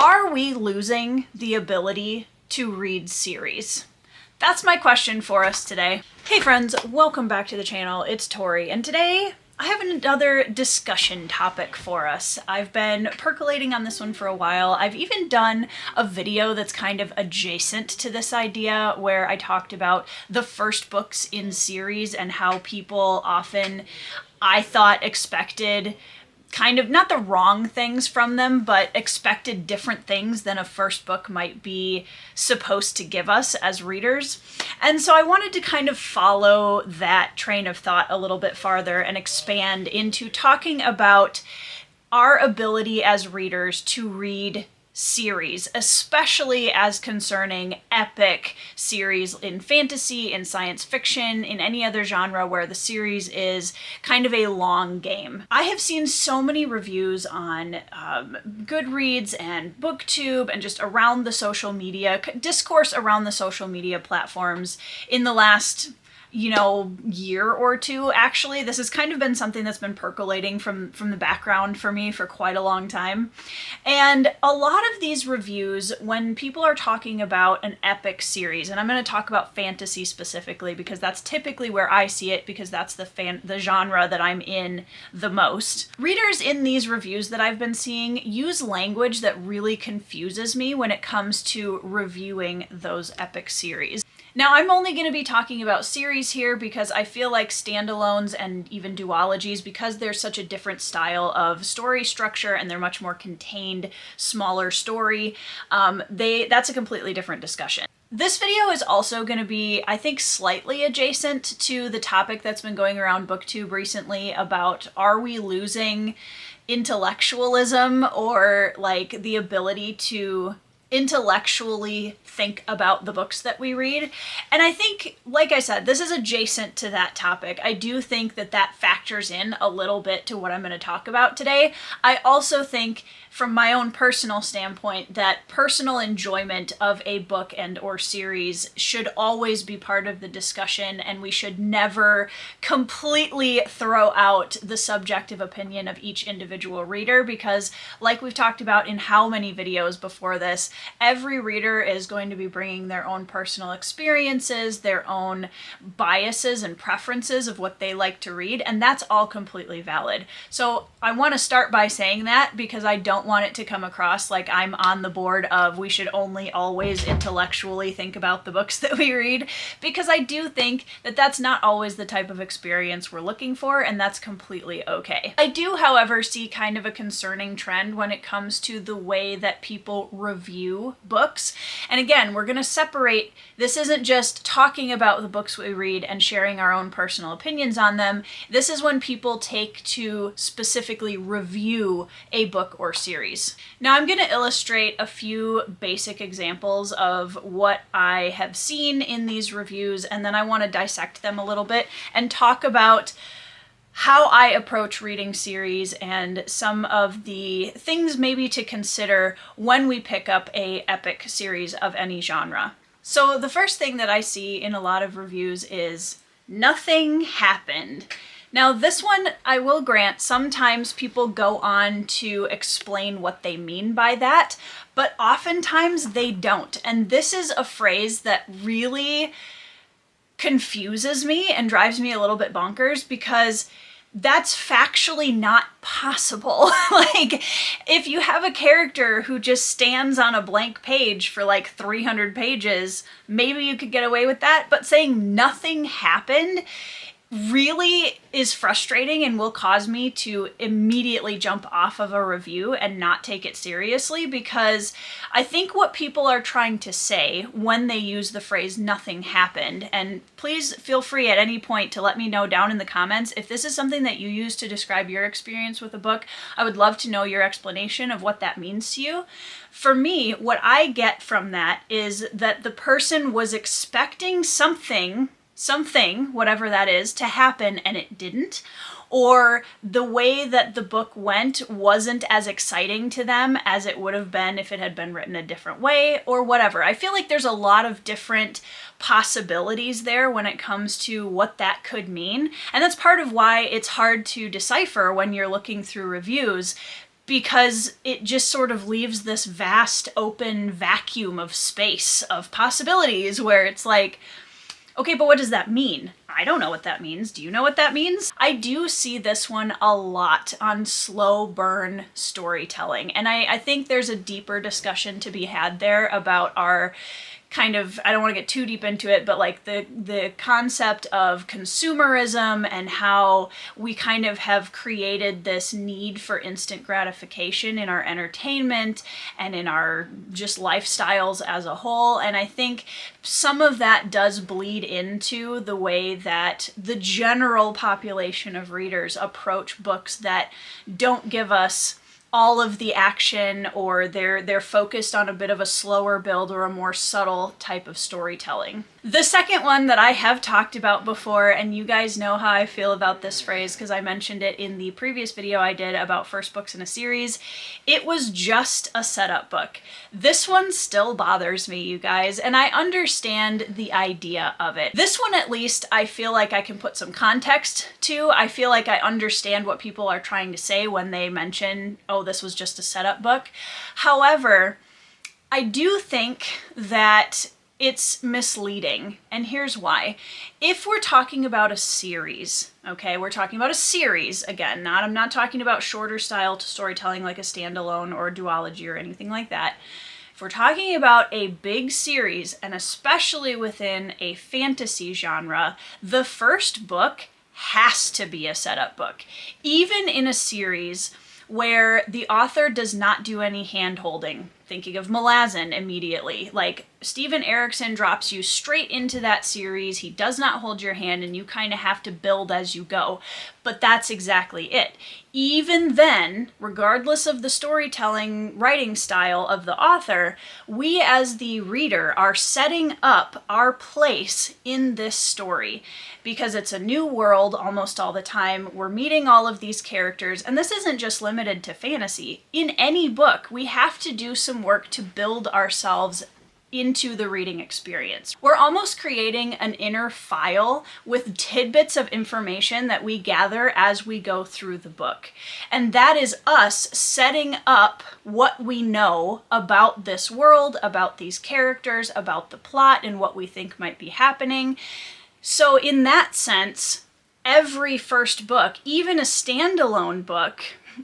Are we losing the ability to read series? That's my question for us today. Hey friends, welcome back to the channel. It's Tori, and today I have another discussion topic for us. I've been percolating on this one for a while. I've even done a video that's kind of adjacent to this idea where I talked about the first books in series and how people often, I thought, expected kind of not the wrong things from them, but expected different things than a first book might be supposed to give us as readers. And so I wanted to kind of follow that train of thought a little bit farther and expand into talking about our ability as readers to read series, especially as concerning epic series in fantasy, in science fiction, in any other genre where the series is kind of a long game. I have seen so many reviews on Goodreads and BookTube and just around the social media, discourse around the social media platforms in the last year or two. Actually, this has kind of been something that's been percolating from the background for me for quite a long time. And a lot of these reviews, when people are talking about an epic series, and I'm going to talk about fantasy specifically because that's typically where I see it, because that's the genre that I'm in the most. Readers in these reviews that I've been seeing use language that really confuses me when it comes to reviewing those epic series. Now, I'm only going to be talking about series here because I feel like standalones and even duologies, because they're such a different style of story structure and they're much more contained, smaller story, that's a completely different discussion. This video is also going to be, I think, slightly adjacent to the topic that's been going around BookTube recently about, are we losing intellectualism, or like the ability to intellectually think about the books that we read? And I think, like I said, this is adjacent to that topic. I do think that that factors in a little bit to what I'm going to talk about today. I also think, from my own personal standpoint, that personal enjoyment of a book and or series should always be part of the discussion, and we should never completely throw out the subjective opinion of each individual reader, because like we've talked about in how many videos before this, every reader is going to be bringing their own personal experiences, their own biases and preferences of what they like to read, and that's all completely valid. So I want to start by saying that, because I don't want it to come across like I'm on the board of we should only always intellectually think about the books that we read, because I do think that that's not always the type of experience we're looking for, and that's completely okay. I do, however, see kind of a concerning trend when it comes to the way that people review books. And again, we're going to separate, this isn't just talking about the books we read and sharing our own personal opinions on them. This is when people take to specifically review a book or series. Now I'm going to illustrate a few basic examples of what I have seen in these reviews, and then I want to dissect them a little bit and talk about how I approach reading series and some of the things maybe to consider when we pick up a epic series of any genre. So the first thing that I see in a lot of reviews is, nothing happened. Now this one, I will grant, sometimes people go on to explain what they mean by that, but oftentimes they don't. And this is a phrase that really confuses me and drives me a little bit bonkers, because that's factually not possible. Like, if you have a character who just stands on a blank page for like 300 pages, maybe you could get away with that, but saying nothing happened really is frustrating and will cause me to immediately jump off of a review and not take it seriously, because I think what people are trying to say when they use the phrase nothing happened, and please feel free at any point to let me know down in the comments if this is something that you use to describe your experience with a book. I would love to know your explanation of what that means to you. For me, what I get from that is that the person was expecting something, whatever that is, to happen and it didn't, or the way that the book went wasn't as exciting to them as it would have been if it had been written a different way, or whatever. I feel like there's a lot of different possibilities there when it comes to what that could mean, and that's part of why it's hard to decipher when you're looking through reviews. because it just sort of leaves this vast open vacuum of space of possibilities where it's like, okay, but what does that mean? I don't know what that means. Do you know what that means? I do see this one a lot on slow burn storytelling. And I think there's a deeper discussion to be had there about our kind of, I don't want to get too deep into it, but like the concept of consumerism and how we kind of have created this need for instant gratification in our entertainment and in our just lifestyles as a whole. And I think some of that does bleed into the way that the general population of readers approach books that don't give us all of the action, or they're focused on a bit of a slower build or a more subtle type of storytelling. The second one that I have talked about before, and you guys know how I feel about this phrase because I mentioned it in the previous video I did about first books in a series, it was just a setup book. This one still bothers me, you guys, and I understand the idea of it. This one, at least, I feel like I can put some context to. I feel like I understand what people are trying to say when they mention, oh, this was just a setup book. However, I do think that it's misleading, and here's why. If we're talking about a series, okay, we're talking about a series, again, I'm not talking about shorter style to storytelling like a standalone or a duology or anything like that. If we're talking about a big series, and especially within a fantasy genre, the first book has to be a setup book. Even in a series where the author does not do any hand-holding. Thinking of Malazan immediately. Like, Steven Erikson drops you straight into that series. He does not hold your hand, and you kind of have to build as you go. But that's exactly it. Even then, regardless of the storytelling writing style of the author, we as the reader are setting up our place in this story. Because it's a new world almost all the time. We're meeting all of these characters, and this isn't just limited to fantasy. In any book, we have to do some work to build ourselves into the reading experience. We're almost creating an inner file with tidbits of information that we gather as we go through the book. And that is us setting up what we know about this world, about these characters, about the plot, and what we think might be happening. So in that sense, every first book, even a standalone book,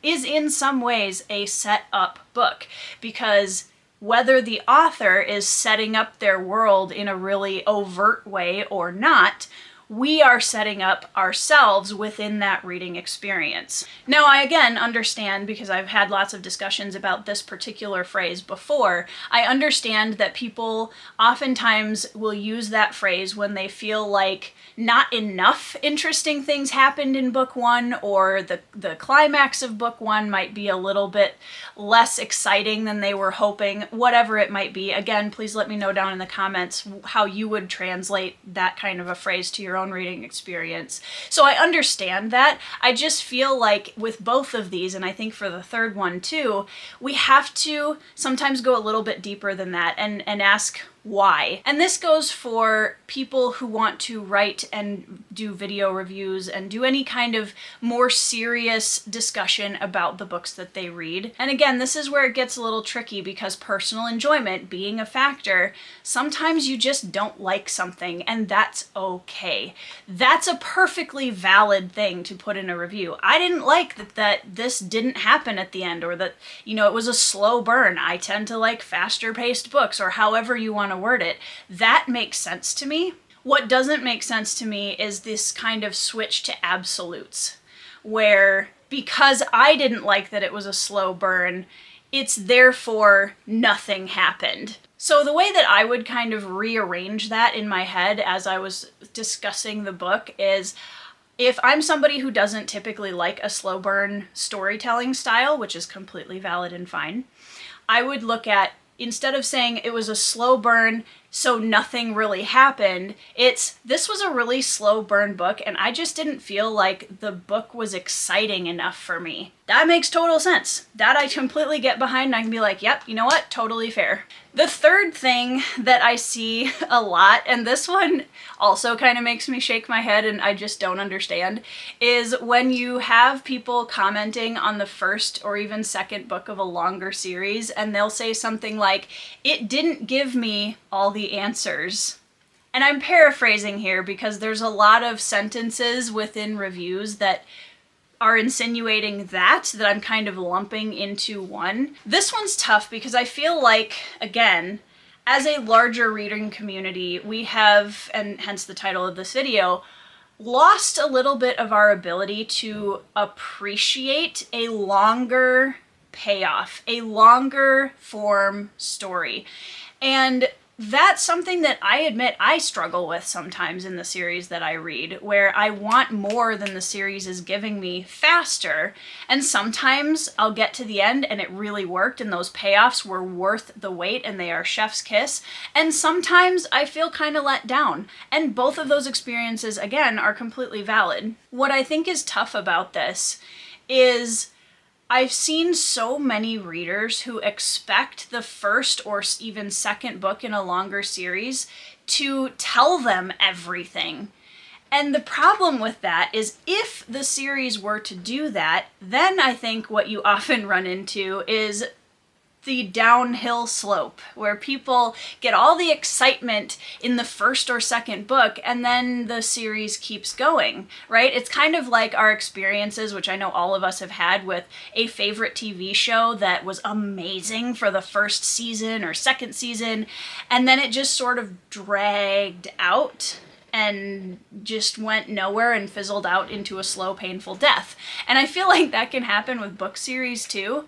is in some ways a set up book, because whether the author is setting up their world in a really overt way or not, we are setting up ourselves within that reading experience. Now, I again understand, because I've had lots of discussions about this particular phrase before, I understand that people oftentimes will use that phrase when they feel like not enough interesting things happened in book one, or the climax of book one might be a little bit less exciting than they were hoping, whatever it might be. Again, please let me know down in the comments how you would translate that kind of a phrase to your own reading experience. So I understand that. I just feel like with both of these, and I think for the third one too, we have to sometimes go a little bit deeper than that and ask why. And this goes for people who want to write and do video reviews and do any kind of more serious discussion about the books that they read. And again, this is where it gets a little tricky, because personal enjoyment being a factor, sometimes you just don't like something, and that's okay. That's a perfectly valid thing to put in a review. I didn't like that this didn't happen at the end, or that, it was a slow burn. I tend to like faster paced books, or however you want to word it. That makes sense to me. What doesn't make sense to me is this kind of switch to absolutes, where because I didn't like that it was a slow burn, it's therefore nothing happened. So the way that I would kind of rearrange that in my head as I was discussing the book is, if I'm somebody who doesn't typically like a slow burn storytelling style, which is completely valid and fine, I would look at, instead of saying it was a slow burn so nothing really happened. This was a really slow burn book, and I just didn't feel like the book was exciting enough for me. That makes total sense. That I completely get behind, and I can be like, yep, you know what? Totally fair. The third thing that I see a lot, and this one also kind of makes me shake my head and I just don't understand, is when you have people commenting on the first or even second book of a longer series, and they'll say something like, it didn't give me all the answers. And I'm paraphrasing here because there's a lot of sentences within reviews that are insinuating that I'm kind of lumping into one. This one's tough because I feel like, again, as a larger reading community, we have, and hence the title of this video, lost a little bit of our ability to appreciate a longer payoff, a longer form story. And that's something that I admit I struggle with sometimes in the series that I read, where I want more than the series is giving me faster. And sometimes I'll get to the end and it really worked and those payoffs were worth the wait and they are chef's kiss. And sometimes I feel kind of let down. And both of those experiences, again, are completely valid. What I think is tough about this is I've seen so many readers who expect the first or even second book in a longer series to tell them everything. And the problem with that is if the series were to do that, then I think what you often run into is the downhill slope, where people get all the excitement in the first or second book and then the series keeps going, right? It's kind of like our experiences, which I know all of us have had, with a favorite TV show that was amazing for the first season or second season, and then it just sort of dragged out and just went nowhere and fizzled out into a slow, painful death. And I feel like that can happen with book series too.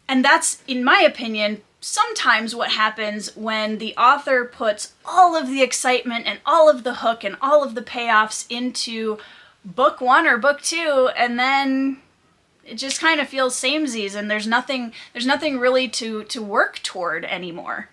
And that's, in my opinion, sometimes what happens when the author puts all of the excitement and all of the hook and all of the payoffs into book one or book two, and then it just kind of feels samesies and there's nothing really to work toward anymore.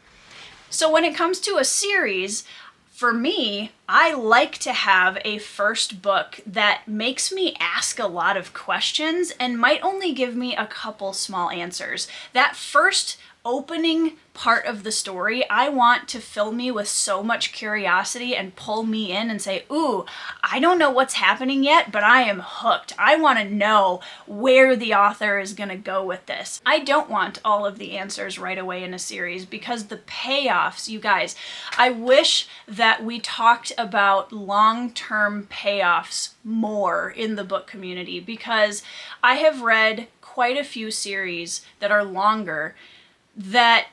So when it comes to a series, for me, I like to have a first book that makes me ask a lot of questions and might only give me a couple small answers. That first opening part of the story, I want to fill me with so much curiosity and pull me in and say, ooh, I don't know what's happening yet, but I am hooked. I want to know where the author is going to go with this. I don't want all of the answers right away in a series because the payoffs, you guys, I wish that we talked about long-term payoffs more in the book community, because I have read quite a few series that are longer that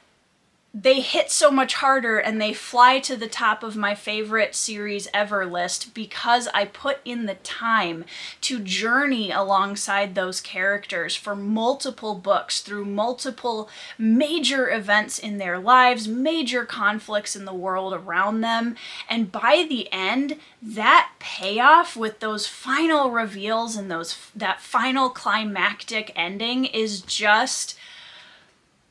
they hit so much harder and they fly to the top of my favorite series ever list because I put in the time to journey alongside those characters for multiple books through multiple major events in their lives, major conflicts in the world around them. And by the end, that payoff with those final reveals and that final climactic ending is just,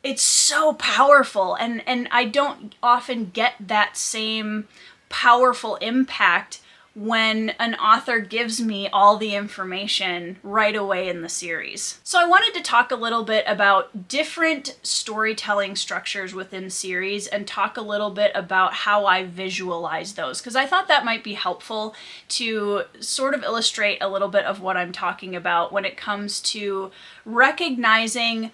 it's so powerful, and I don't often get that same powerful impact when an author gives me all the information right away in the series. So I wanted to talk a little bit about different storytelling structures within series and talk a little bit about how I visualize those, because I thought that might be helpful to sort of illustrate a little bit of what I'm talking about when it comes to recognizing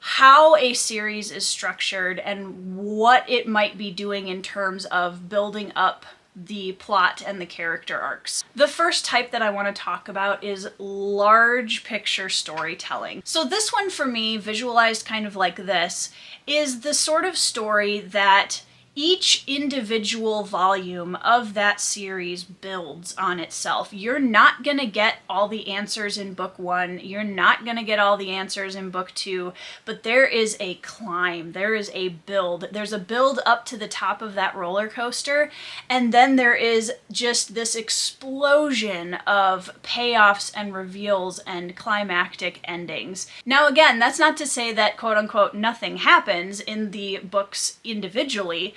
how a series is structured and what it might be doing in terms of building up the plot and the character arcs. The first type that I want to talk about is large picture storytelling. So this one for me, visualized kind of like this, is the sort of story that each individual volume of that series builds on itself. You're not going to get all the answers in book one. You're not going to get all the answers in book two, but there is a climb. There is a build. There's a build up to the top of that roller coaster. And then there is just this explosion of payoffs and reveals and climactic endings. Now, again, that's not to say that quote unquote nothing happens in the books individually.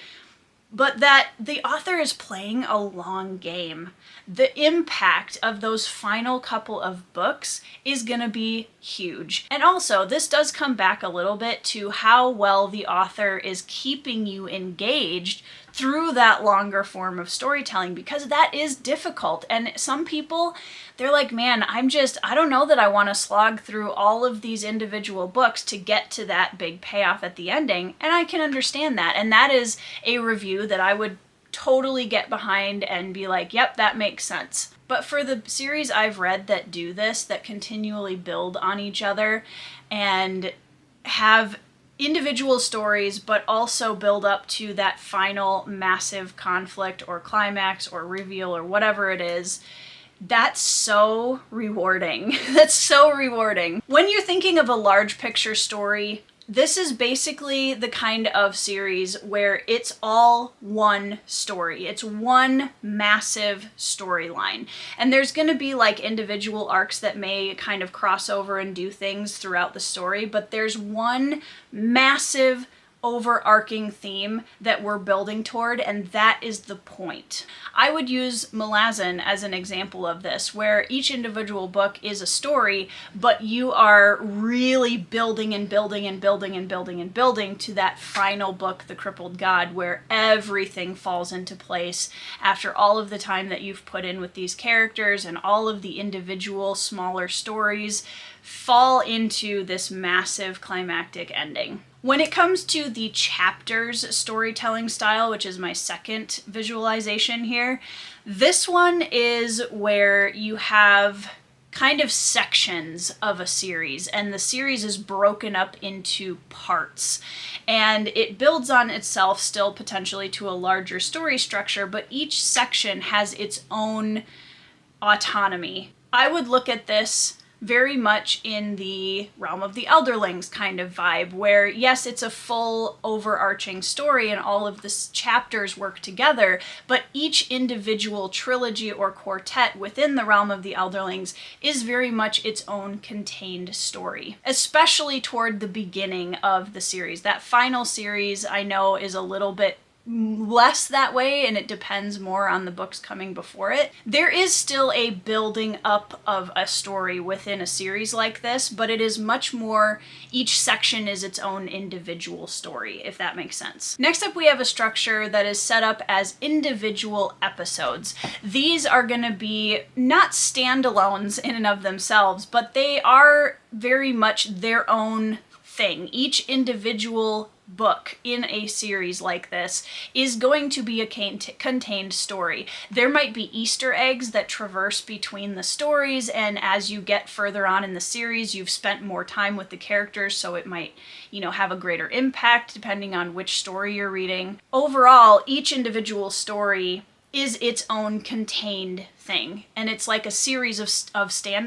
but that the author is playing a long game. The impact of those final couple of books is going to be huge. And also, this does come back a little bit to how well the author is keeping you engaged through that longer form of storytelling, because that is difficult. And some people, they're like, man, I don't know that I want to slog through all of these individual books to get to that big payoff at the ending. And I can understand that. And that is a review that I would totally get behind and be like, yep, that makes sense. But for the series I've read that do this, that continually build on each other and have individual stories, but also build up to that final massive conflict or climax or reveal or whatever it is, that's so rewarding. That's so rewarding. When you're thinking of a large picture story, this is basically the kind of series where it's all one story. It's one massive storyline. And there's going to be like individual arcs that may kind of cross over and do things throughout the story, but there's one massive overarching theme that we're building toward, and that is the point. I would use Malazan as an example of this, where each individual book is a story, but you are really building and building and building and building and building to that final book, The Crippled God, where everything falls into place after all of the time that you've put in with these characters, and all of the individual smaller stories fall into this massive climactic ending. When it comes to the chapters storytelling style, which is my second visualization here, this one is where you have kind of sections of a series, and the series is broken up into parts. And it builds on itself still potentially to a larger story structure, but each section has its own autonomy. I would look at this very much in the realm of the Elderlings kind of vibe, where yes, it's a full overarching story and all of the chapters work together, but each individual trilogy or quartet within the realm of the Elderlings is very much its own contained story, especially toward the beginning of the series. That final series, I know, is a little bit less that way, and it depends more on the books coming before it. There is still a building up of a story within a series like this, but it is much more, each section is its own individual story, if that makes sense. Next up, we have a structure that is set up as individual episodes. These are going to be not standalones in and of themselves, but they are very much their own thing. Each individual book in a series like this is going to be a contained story. There might be Easter eggs that traverse between the stories, and as you get further on in the series, you've spent more time with the characters, so it might, have a greater impact depending on which story you're reading. Overall, each individual story is its own contained thing, and it's like a series of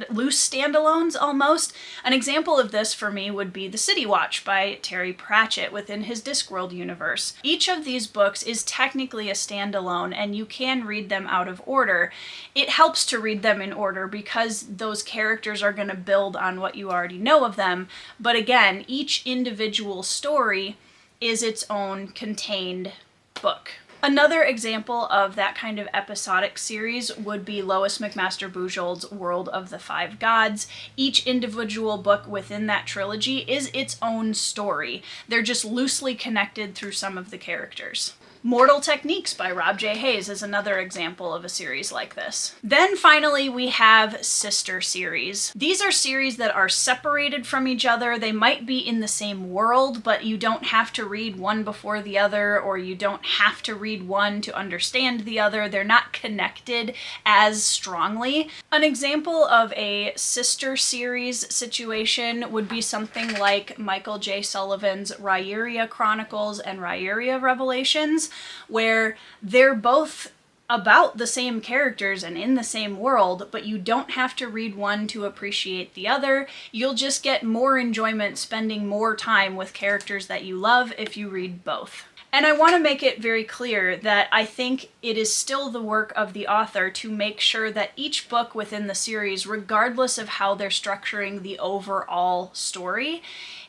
loose standalones almost. An example of this for me would be The City Watch by Terry Pratchett within his Discworld universe. Each of these books is technically a standalone, and you can read them out of order. It helps to read them in order because those characters are going to build on what you already know of them, but again, each individual story is its own contained book. Another example of that kind of episodic series would be Lois McMaster Bujold's World of the Five Gods. Each individual book within that trilogy is its own story. They're just loosely connected through some of the characters. Mortal Techniques by Rob J. Hayes is another example of a series like this. Then finally, we have sister series. These are series that are separated from each other. They might be in the same world, but you don't have to read one before the other, or you don't have to read one to understand the other. They're not connected as strongly. An example of a sister series situation would be something like Michael J. Sullivan's Rhaeria Chronicles and Rhaeria Revelations, where they're both about the same characters and in the same world, but you don't have to read one to appreciate the other. You'll just get more enjoyment spending more time with characters that you love if you read both. And I want to make it very clear that I think it is still the work of the author to make sure that each book within the series, regardless of how they're structuring the overall story,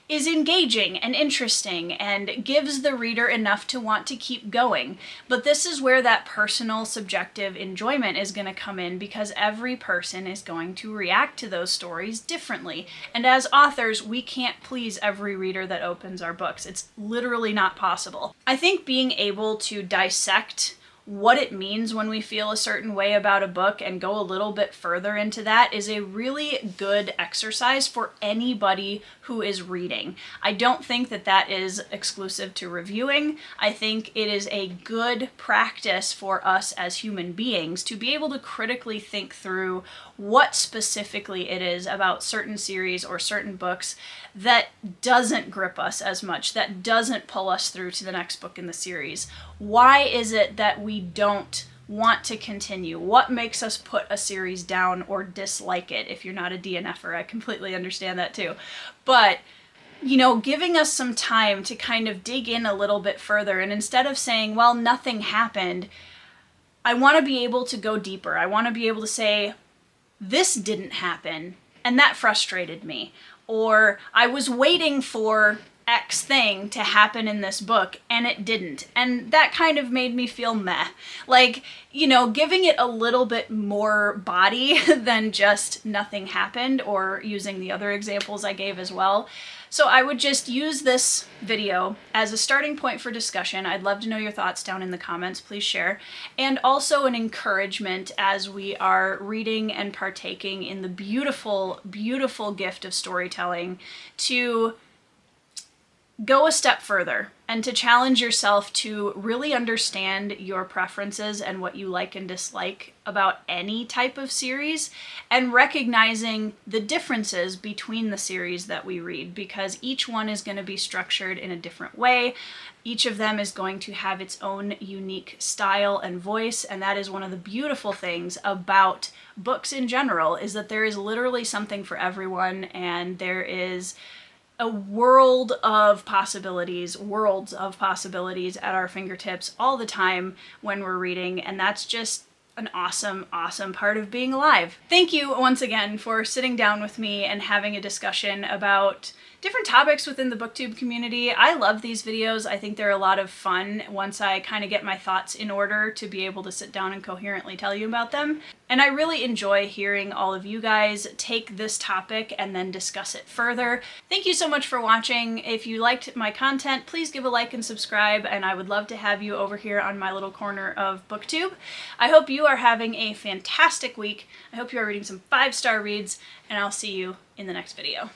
is engaging and interesting and gives the reader enough to want to keep going. But this is where that personal subjective enjoyment is going to come in, because every person is going to react to those stories differently. And as authors, we can't please every reader that opens our books. It's literally not possible. I think being able to dissect what it means when we feel a certain way about a book and go a little bit further into that is a really good exercise for anybody who is reading. I don't think that that is exclusive to reviewing. I think it is a good practice for us as human beings to be able to critically think through what specifically it is about certain series or certain books that doesn't grip us as much, that doesn't pull us through to the next book in the series. Why is it that we don't want to continue? What makes us put a series down or dislike it? If you're not a DNFer, I completely understand that too. But giving us some time to kind of dig in a little bit further, and instead of saying, well, nothing happened, I want to be able to go deeper. I want to be able to say, this didn't happen, and that frustrated me. Or I was waiting for X thing to happen in this book and it didn't. And that kind of made me feel meh. Like, giving it a little bit more body than just nothing happened, or using the other examples I gave as well. So I would just use this video as a starting point for discussion. I'd love to know your thoughts down in the comments, please share. And also an encouragement as we are reading and partaking in the beautiful, beautiful gift of storytelling to go a step further and to challenge yourself to really understand your preferences and what you like and dislike about any type of series, and recognizing the differences between the series that we read, because each one is going to be structured in a different way. Each of them is going to have its own unique style and voice, and that is one of the beautiful things about books in general, is that there is literally something for everyone, and there is a worlds of possibilities at our fingertips all the time when we're reading, and that's just an awesome, awesome part of being alive. Thank you once again for sitting down with me and having a discussion about different topics within the booktube community. I love these videos. I think they're a lot of fun once I kind of get my thoughts in order to be able to sit down and coherently tell you about them. And I really enjoy hearing all of you guys take this topic and then discuss it further. Thank you so much for watching. If you liked my content, please give a like and subscribe, and I would love to have you over here on my little corner of booktube. I hope you are having a fantastic week. I hope you are reading some 5-star reads, and I'll see you in the next video.